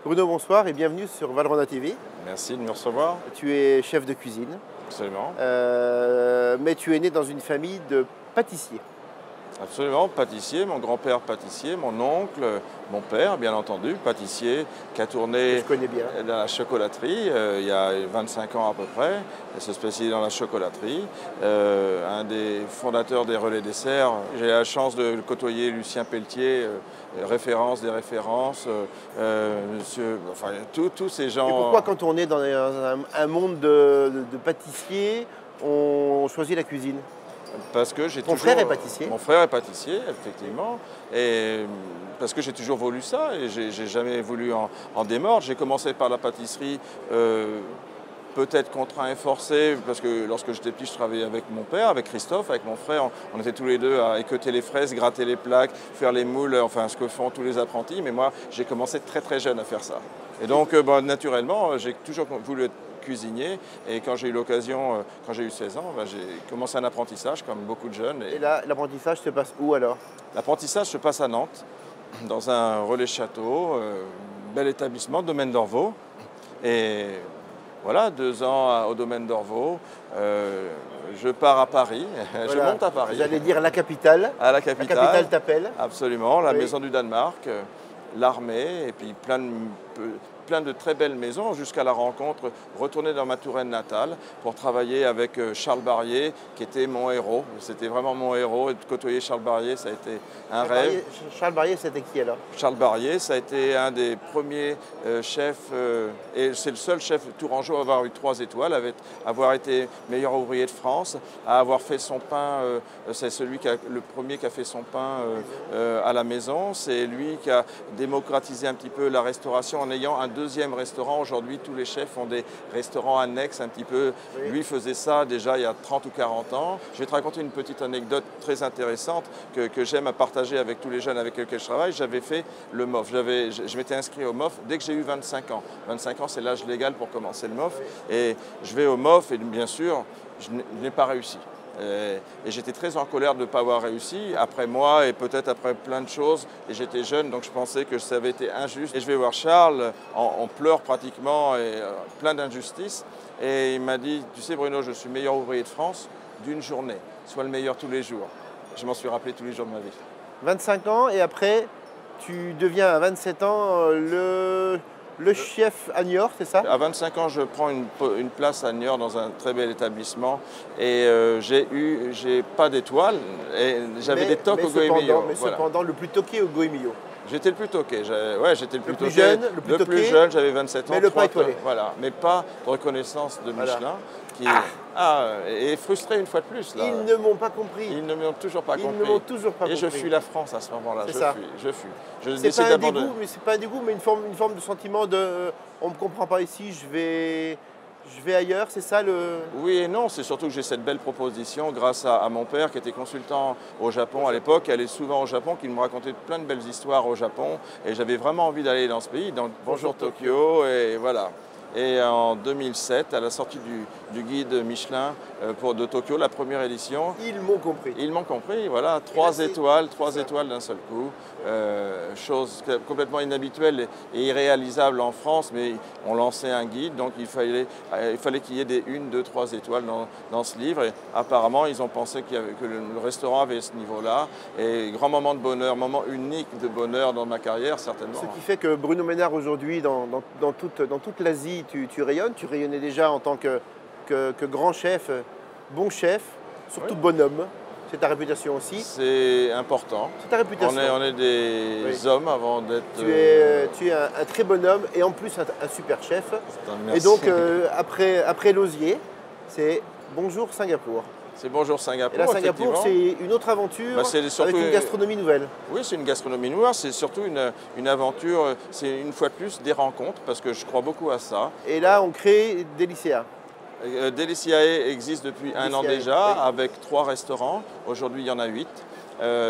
Bruno, bonsoir et bienvenue sur Valrhona TV. Merci de me recevoir. Tu es chef de cuisine, Absolument. mais tu es né dans une famille de pâtissiers. Absolument, pâtissier, mon grand-père pâtissier, mon oncle, mon père bien entendu, pâtissier, qui a tourné Je connais bien. dans la chocolaterie il y a 25 ans à peu près, il se spécialise dans la chocolaterie, un des fondateurs des Relais Desserts. J'ai la chance de côtoyer Lucien Pelletier, référence des références, enfin tous ces gens. Et pourquoi quand on est dans un monde de pâtissiers, on choisit la cuisine? Parce que j'ai Ton frère est pâtissier? Mon frère est pâtissier, effectivement. Et parce que j'ai toujours voulu ça et j'ai jamais voulu en démordre. J'ai commencé par la pâtisserie, peut-être contraint et forcé, parce que lorsque j'étais petit, je travaillais avec mon père, avec Christophe, avec mon frère. On était tous les deux à équeuter les fraises, gratter les plaques, faire les moules, enfin ce que font tous les apprentis. Mais moi, j'ai commencé très très jeune à faire ça. Et donc, naturellement, j'ai toujours voulu être cuisinier, et quand j'ai eu l'occasion, quand j'ai eu 16 ans, j'ai commencé un apprentissage comme beaucoup de jeunes. Et là, l'apprentissage se passe où alors? L'apprentissage se passe à Nantes, dans un relais château, bel établissement, domaine d'Orvaux. Et voilà, 2 ans au domaine d'Orvaux. Je pars à Paris, Voilà. Je monte à Paris. J'allais dire la capitale. À la La capitale. capitale t'appelle. Absolument, la Oui. maison du Danemark, l'armée, et puis plein de très belles maisons, jusqu'à la rencontre, retourner dans ma Touraine natale pour travailler avec Charles Barrier, qui était mon héros. C'était vraiment mon héros, et de côtoyer Charles Barrier, ça a été un rêve. Charles Barrier, c'était qui alors? Charles Barrier, ça a été un des premiers chefs, et c'est le seul chef tourangeau à avoir eu 3 étoiles, avoir été meilleur ouvrier de France, à avoir fait son pain, c'est le premier qui a fait son pain à la maison. C'est lui qui a démocratisé un petit peu la restauration en ayant un deuxième restaurant. Aujourd'hui, tous les chefs ont des restaurants annexes un petit peu. Oui. Lui Lui faisait ça déjà il y a 30 ou 40 ans. Je vais te raconter une petite anecdote très intéressante que j'aime à partager avec tous les jeunes avec lesquels je travaille. J'avais fait le MOF. Je m'étais inscrit au MOF dès que j'ai eu 25 ans. 25 ans, c'est l'âge légal pour commencer le MOF. Et je vais au MOF et bien sûr, je n'ai pas réussi. Et j'étais très en colère de ne pas avoir réussi, après moi et peut-être après plein de choses. Et j'étais jeune, donc je pensais que ça avait été injuste. Et je vais voir Charles, on pleure pratiquement, et plein d'injustices. Et il m'a dit, tu sais Bruno, je suis meilleur ouvrier de France d'une journée, sois le meilleur tous les jours. Je m'en suis rappelé tous les jours de ma vie. 25 ans et après, tu deviens à 27 ans le chef à Niort, c'est ça? À 25 ans, je prends une place à Niort dans un très bel établissement et j'ai pas d'étoile et j'avais des toques au Goemio. Mais Voilà. cependant, le plus toqué au Goemio. J'étais le plus toqué, ouais, j'étais le plus toqué. Jeune, le plus jeune, j'avais 27 ans. Mais le pas étoilé. Voilà, mais pas de reconnaissance de Michelin. Voilà. Qui est frustré une fois de plus. Là. Ils ne m'ont pas compris. Ils ne m'ont toujours pas compris. Ils ne m'ont toujours pas compris. compris. Et je fuis la France à ce moment-là. Je fuis. C'est pas un dégoût, mais c'est pas un dégoût, mais une forme de sentiment de on me comprend pas ici, je vais ailleurs, c'est ça le... Oui et non, c'est surtout que j'ai cette belle proposition grâce à mon père qui était consultant au Japon à l'époque, qui allait souvent au Japon, qui me racontait plein de belles histoires au Japon et j'avais vraiment envie d'aller dans ce pays, donc Bonjour Tokyo et voilà. Et en 2007, à la sortie du guide Michelin de Tokyo, la première édition. Ils m'ont compris. Ils m'ont compris, voilà, 3 étoiles d'un seul coup. Chose complètement inhabituelle et irréalisable en France, mais on lançait un guide, donc il fallait qu'il y ait des 1, 2, 3 étoiles dans ce livre. Et apparemment, ils ont pensé que le restaurant avait ce niveau-là. Et grand moment de bonheur, moment unique de bonheur dans ma carrière, certainement. Ce qui fait que Bruno Ménard, aujourd'hui, dans toute l'Asie, tu rayonnes. Tu rayonnais déjà en tant que grand chef, bon chef, surtout bonhomme. C'est ta réputation aussi. C'est important. C'est ta réputation. On est des hommes avant d'être... Tu es un très bon homme et en plus un super chef. Merci. Et donc, après l'osier, c'est Bonjour Singapour. C'est Bonjour Singapour. Et là, Singapour, c'est une autre aventure avec une gastronomie nouvelle. Oui, c'est une gastronomie noire. C'est surtout une aventure, c'est une fois de plus des rencontres, parce que je crois beaucoup à ça. Et là, on crée Delicia. Deliciae existe depuis 1 an déjà, avec 3 restaurants. Aujourd'hui, il y en a 8.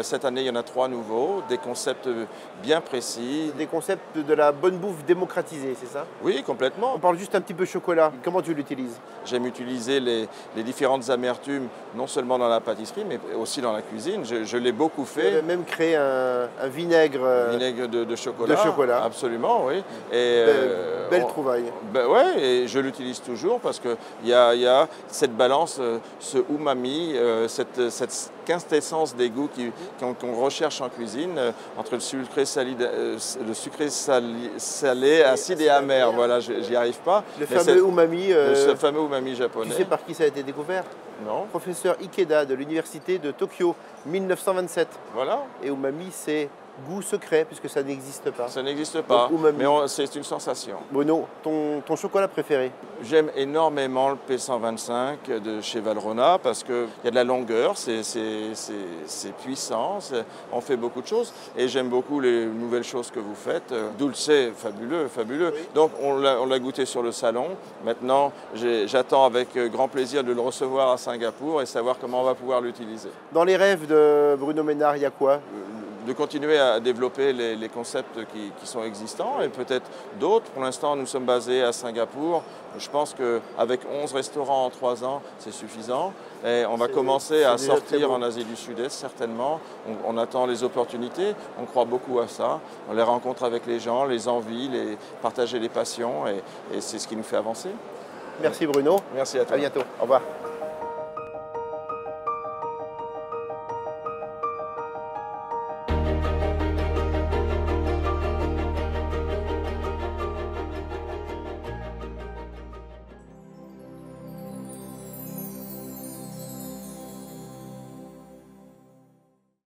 Cette année, il y en a 3 nouveaux, des concepts bien précis. Des concepts de la bonne bouffe démocratisée, c'est ça? Oui, complètement. On parle juste un petit peu chocolat. Comment tu l'utilises? J'aime utiliser les différentes amertumes, non seulement dans la pâtisserie, mais aussi dans la cuisine. Je l'ai beaucoup Tu avais fait. même créé un vinaigre, Vinaigre de chocolat. de chocolat. Absolument, oui. Et, belle trouvaille. Ben ouais, et je l'utilise toujours parce qu'il y a cette balance, ce umami, cette quintessence des goûts qu'on recherche en cuisine, entre le sucré, salé, acide et amer. Voilà, j'y arrive pas. Le fameux umami. Ce fameux umami Tu japonais. sais par qui ça a été découvert? Non. Professeur Ikeda de l'université de Tokyo, 1927. Voilà. Et umami, c'est goût secret, puisque ça n'existe pas. Ça n'existe pas, Donc, umami. mais c'est une sensation. Bruno, ton chocolat préféré? J'aime énormément le P125 de chez Valrhona parce qu'il y a de la longueur, c'est puissant, on fait beaucoup de choses et j'aime beaucoup les nouvelles choses que vous faites. Dulce, fabuleux, fabuleux. Oui. Donc on l'a goûté sur le salon. Maintenant, j'attends avec grand plaisir de le recevoir à Singapour et savoir comment on va pouvoir l'utiliser. Dans les rêves de Bruno Ménard, il y a quoi? De continuer à développer les concepts qui sont existants et peut-être d'autres. Pour l'instant, nous sommes basés à Singapour. Je pense qu'avec 11 restaurants en 3 ans, c'est suffisant. Et on va commencer à sortir en Asie du Sud-Est, certainement. On attend les opportunités, on croit beaucoup à ça. On les rencontre avec les gens, les envies, partager les passions et c'est ce qui nous fait avancer. Merci Bruno. Merci à toi. À bientôt. Au revoir.